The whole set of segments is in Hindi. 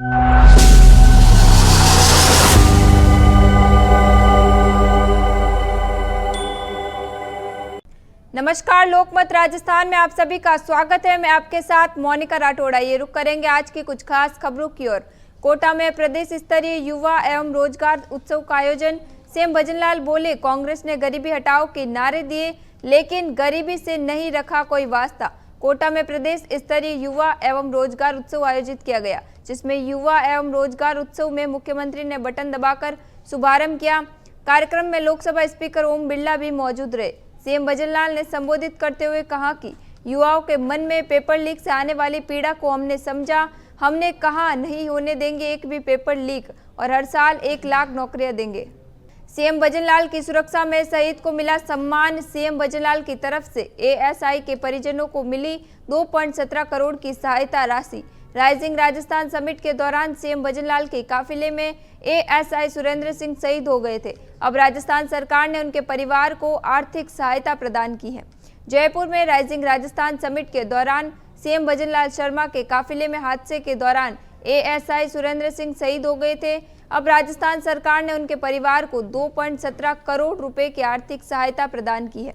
नमस्कार, लोकमत राजस्थान में आप सभी का स्वागत है। मैं आपके साथ मोनिका राठौड़ा। ये रुक करेंगे आज की कुछ खास खबरों की ओर। कोटा में प्रदेश स्तरीय युवा एवं रोजगार उत्सव का आयोजन। सीएम भजनलाल बोले, कांग्रेस ने गरीबी हटाओ के नारे दिए, लेकिन गरीबी से नहीं रखा कोई वास्ता। कोटा में प्रदेश स्तरीय युवा एवं रोजगार उत्सव आयोजित किया गया, जिसमें युवा एवं रोजगार उत्सव में मुख्यमंत्री ने बटन दबाकर शुभारंभ किया। कार्यक्रम में लोकसभा स्पीकर ओम बिरला भी मौजूद रहे। सीएम भजनलाल ने संबोधित करते हुए कहा कि युवाओं के मन में पेपर लीक से आने वाली पीड़ा को हमने समझा। हमने कहा नहीं होने देंगे एक भी पेपर लीक और हर साल 1 लाख नौकरियां देंगे। सीएम भजनलाल की सुरक्षा में शहीद को मिला सम्मान। सीएम भजनलाल की तरफ से एएसआई के परिजनों को मिली 2.17 करोड़ की सहायता राशि। राइजिंग राजस्थान समिट के दौरान सीएम भजनलाल के काफिले में एएसआई सुरेंद्र सिंह शहीद हो गए थे। अब राजस्थान सरकार ने उनके परिवार को आर्थिक सहायता प्रदान की है। जयपुर में राइजिंग राजस्थान समिट के दौरान सीएम भजनलाल शर्मा के काफिले में हादसे के दौरान एएसआई सुरेंद्र सिंह शहीद हो गए थे। अब राजस्थान सरकार ने उनके परिवार को 2.17 करोड़ रुपए की आर्थिक सहायता प्रदान की है।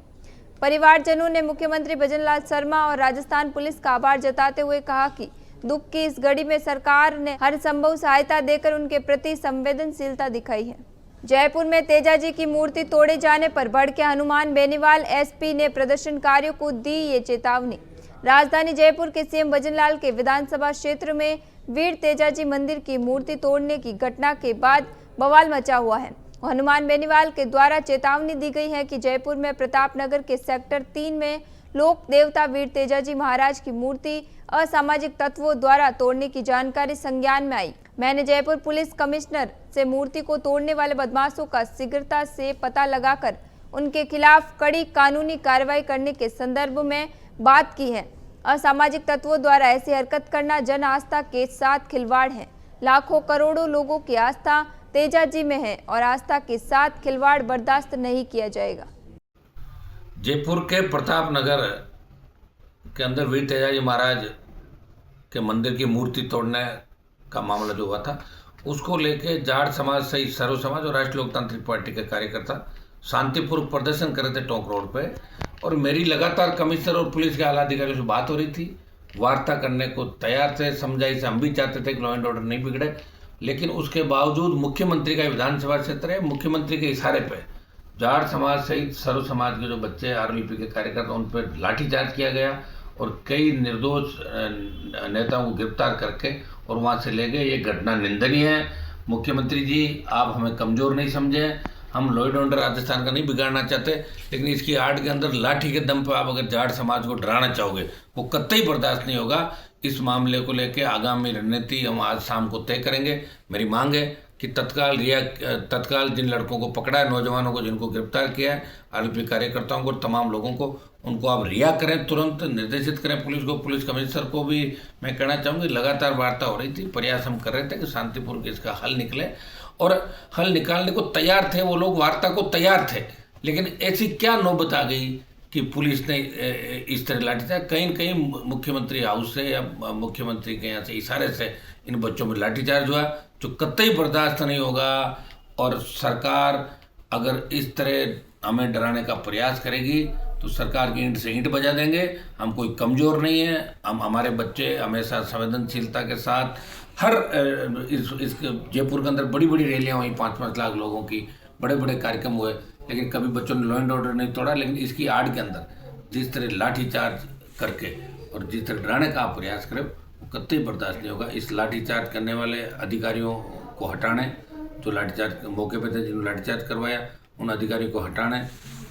परिवारजनों ने मुख्यमंत्री भजनलाल शर्मा और राजस्थान पुलिस का आभार जताते हुए कहा कि दुख की इस घड़ी में सरकार ने हर संभव सहायता देकर उनके प्रति संवेदनशीलता दिखाई है। जयपुर में तेजाजी की मूर्ति तोड़े जाने पर भड़के हनुमान बेनीवाल। एसपी ने प्रदर्शनकारियों को दी ये चेतावनी। राजधानी जयपुर के सीएम भजनलाल के विधानसभा क्षेत्र में वीर तेजाजी मंदिर की मूर्ति तोड़ने की घटना के बाद बवाल मचा हुआ है। हनुमान बेनीवाल के द्वारा चेतावनी दी गई है कि जयपुर में प्रतापनगर के सेक्टर 3 में लोक देवता वीर तेजाजी महाराज की मूर्ति असामाजिक तत्वों द्वारा तोड़ने की जानकारी संज्ञान में आई। मैंने जयपुर पुलिस कमिश्नर से मूर्ति को तोड़ने वाले बदमाशों का शीघ्रता से पता लगाकर उनके खिलाफ कड़ी कानूनी कार्रवाई करने के संदर्भ में बात की है। असामाजिक तत्वों द्वारा ऐसी हरकत करना जन आस्था के साथ खिलवाड़ है। लाखों करोड़ों लोगों की आस्था तेजाजी में है और आस्था के साथ खिलवाड़ बर्दाश्त नहीं किया जाएगा। जयपुर के प्रताप नगर के अंदर वीर तेजाजी महाराज के मंदिर की मूर्ति तोड़ने का मामला जो हुआ था, उसको लेके जाट समाज सहित सर्व समाज और राष्ट्रीय लोकतांत्रिक पार्टी के कार्यकर्ता शांतिपूर्वक प्रदर्शन कर रहे थे टोंक रोड पे। और मेरी लगातार कमिश्नर और पुलिस के आला अधिकारियों से बात हो रही थी, वार्ता करने को तैयार थे, समझाई से हम भी चाहते थे कि लॉ एंड ऑर्डर नहीं बिगड़े, लेकिन उसके बावजूद मुख्यमंत्री का विधानसभा क्षेत्र है, मुख्यमंत्री के इशारे पे जाट समाज सहित सर्व समाज के जो बच्चे आरएलपी के कार्यकर्ता उन पर लाठीचार्ज किया गया और कई निर्दोष नेताओं को गिरफ्तार करके और वहाँ से ले गए। ये घटना निंदनीय है। मुख्यमंत्री जी, आप हमें कमज़ोर नहीं समझें। हम लॉ एंड ऑर्डर राजस्थान का नहीं बिगाड़ना चाहते, लेकिन इसकी आड़ के अंदर लाठी के दम पर आप अगर जाट समाज को डराना चाहोगे, वो कतई बर्दाश्त नहीं होगा। इस मामले को लेकर आगामी रणनीति हम आज शाम को तय करेंगे। मेरी मांग है कि तत्काल जिन लड़कों को पकड़ा है, नौजवानों को जिनको गिरफ्तार किया है, आरएलपी कार्यकर्ताओं को, तमाम लोगों को, उनको आप रिहा करें, तुरंत निर्देशित करें पुलिस को। पुलिस कमिश्नर को भी मैं कहना चाहूँगी, लगातार वार्ता हो रही थी, प्रयास हम कर रहे थे कि शांतिपूर्वक इसका हल निकले और हल निकालने को तैयार थे वो लोग, वार्ता को तैयार थे। लेकिन ऐसी क्या नौबत आ गई कि पुलिस ने इस तरह लाठीचार्ज, कहीं न कहीं मुख्यमंत्री हाउस से या मुख्यमंत्री के यहाँ से इशारे से इन बच्चों में लाठीचार्ज हुआ, जो कतई बर्दाश्त नहीं होगा। और सरकार अगर इस तरह हमें डराने का प्रयास करेगी तो सरकार की ईंट से ईंट बजा देंगे। हम कोई कमज़ोर नहीं है, हम हमारे बच्चे हमेशा संवेदनशीलता के साथ हर इस जयपुर के अंदर बड़ी बड़ी रैलियाँ हुई, 5-5 लाख लोगों की, बड़े बड़े कार्यक्रम हुए, लेकिन कभी बच्चों ने लॉ एंड ऑर्डर नहीं तोड़ा। लेकिन इसकी आड़ के अंदर जिस तरह लाठीचार्ज करके और जिस तरह डराने का आप प्रयास करें, वो कतई बर्दाश्त नहीं होगा। इस लाठीचार्ज करने वाले अधिकारियों को हटाने, जो लाठीचार्ज मौके पर थे, जिन्होंने लाठीचार्ज करवाया, उन अधिकारियों को हटाने,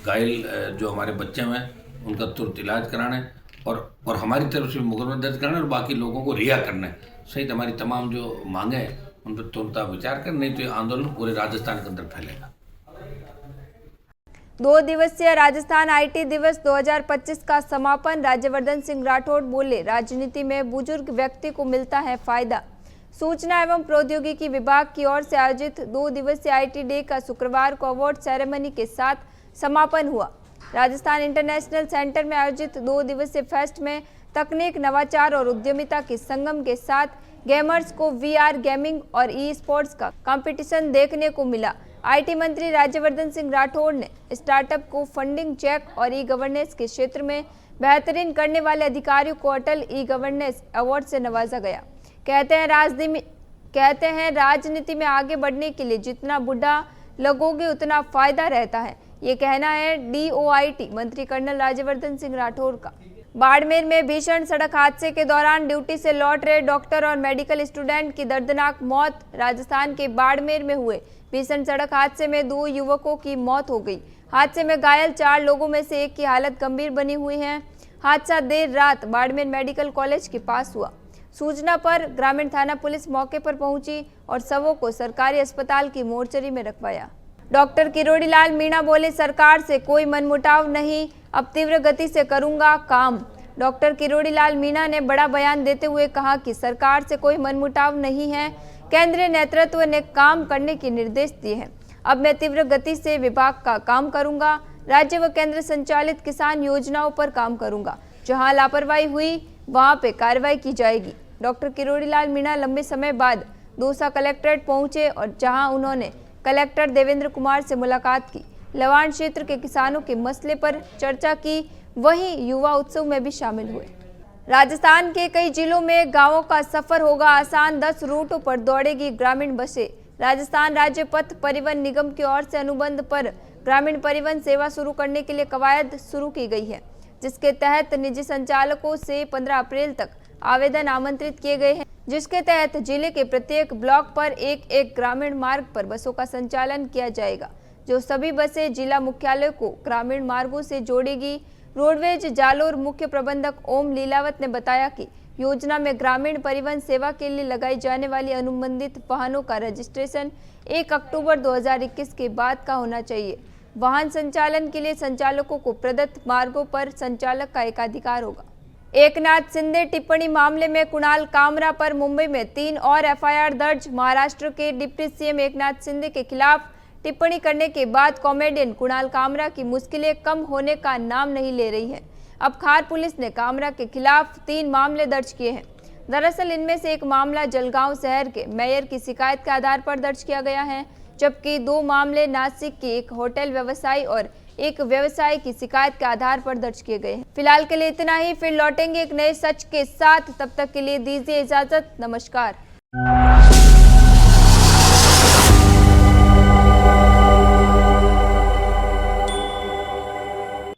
घायल जो हमारे बच्चे हैं उनका तुरंत इलाज कराने और हमारी तरफ से मुकदमा दर्ज कराने और बाकी लोगों को रिहा करने सहित हमारी तमाम जो मांगे हैं उन पर तुरंत विचार कर, नहीं तो ये आंदोलन पूरे राजस्थान के अंदर फैलेगा। 2 दिवसीय राजस्थान आईटी दिवस 2025 का समापन। राज्यवर्धन सिंह राठौड़ बोले, राजनीति में बुजुर्ग व्यक्ति को मिलता है फायदा। सूचना एवं प्रौद्योगिकी विभाग की ओर से आयोजित 2 दिवसीय आईटी डे का शुक्रवार को अवार्ड सेरेमनी के साथ समापन हुआ। राजस्थान इंटरनेशनल सेंटर में आयोजित 2 दिवसीय फेस्ट में तकनीक, नवाचार और उद्यमिता के संगम के साथ गेमर्स को VR गेमिंग और ई स्पोर्ट्स का कंपटीशन देखने को मिला। IT मंत्री राज्यवर्धन सिंह राठौड़ ने स्टार्टअप को फंडिंग, चेक और ई गवर्नेंस के क्षेत्र में बेहतरीन करने वाले अधिकारियों को अटल ई गवर्नेंस अवार्ड से नवाजा गया। कहते हैं राजनीति में आगे बढ़ने के लिए जितना बुढ़ा लगोगे उतना फायदा रहता है। ये कहना है DOIT मंत्री कर्नल राज्यवर्धन सिंह राठौड़ का। बाड़मेर में भीषण सड़क हादसे के दौरान ड्यूटी से लौट रहे डॉक्टर और मेडिकल स्टूडेंट की दर्दनाक मौत। राजस्थान के बाड़मेर में हुए भीषण सड़क हादसे में 2 युवकों की मौत हो गई। हादसे में घायल 4 लोगों में से एक की हालत गंभीर बनी हुई है। हादसा देर रात बाड़मेर मेडिकल कॉलेज के पास हुआ। सूचना पर ग्रामीण थाना पुलिस मौके पर पहुंची और शवों को सरकारी अस्पताल की मोर्चरी में रखवाया। डॉक्टर किरोड़ीलाल मीणा बोले, सरकार से कोई मनमुटाव नहीं, अब तीव्र गति से करूंगा काम। डॉक्टर किरोड़ीलाल मीणा ने बड़ा बयान देते हुए कहा कि सरकार से कोई मनमुटाव नहीं है। केंद्रीय नेतृत्व ने काम करने के निर्देश दिए हैं। अब मैं तीव्र गति से विभाग का काम करूंगा। राज्य व केंद्र संचालित किसान योजनाओं पर काम करूंगा। जहां लापरवाही हुई वहां पे कार्रवाई की जाएगी। डॉक्टर किरोड़ीलाल मीणा लंबे समय बाद दौसा कलेक्ट्रेट पहुंचे और जहां उन्होंने कलेक्टर देवेंद्र कुमार से मुलाकात की, लवान क्षेत्र के किसानों के मसले पर चर्चा की, वहीं युवा उत्सव में भी शामिल हुए। राजस्थान के कई जिलों में गांवों का सफर होगा आसान, 10 रूटों पर दौड़ेगी ग्रामीण बसें। राजस्थान राज्य पथ परिवहन निगम की ओर से अनुबंध पर ग्रामीण परिवहन सेवा शुरू करने के लिए कवायद शुरू की गई है, जिसके तहत निजी संचालकों से 15 अप्रैल तक आवेदन आमंत्रित किए गए हैं, जिसके तहत जिले के प्रत्येक ब्लॉक पर एक ग्रामीण मार्ग पर बसों का संचालन किया जाएगा, जो सभी बसें जिला मुख्यालय को ग्रामीण मार्गों से जोड़ेगी। रोडवेज जालोर मुख्य प्रबंधक ओम लीलावत ने बताया कि योजना में ग्रामीण परिवहन सेवा के लिए लगाई जाने वाली अनुबंधित वाहनों का रजिस्ट्रेशन 1 अक्टूबर 2021 के बाद का होना चाहिए। वाहन संचालन के लिए संचालकों को प्रदत्त मार्गों पर संचालक का एकाधिकार होगा। एकनाथ शिंदे टिप्पणी मामले में कुणाल कामरा पर मुंबई में 3 और FIR दर्ज। महाराष्ट्र के डिप्टी CM एकनाथ शिंदे के खिलाफ टिप्पणी करने के बाद कॉमेडियन कुणाल कामरा की मुश्किलें कम होने का नाम नहीं ले रही हैं। अब खार पुलिस ने कामरा के खिलाफ 3 मामले दर्ज किए हैं। दरअसल इनमें से एक मामला जलगांव शहर के मेयर की शिकायत के आधार पर दर्ज किया गया है, जबकि 2 मामले नासिक के एक होटल व्यवसायी और एक व्यवसायी की शिकायत के आधार पर दर्ज किए गए हैं। फिलहाल के लिए इतना ही, फिर लौटेंगे एक नए सच के साथ। तब तक के लिए दीजिए इजाजत। नमस्कार।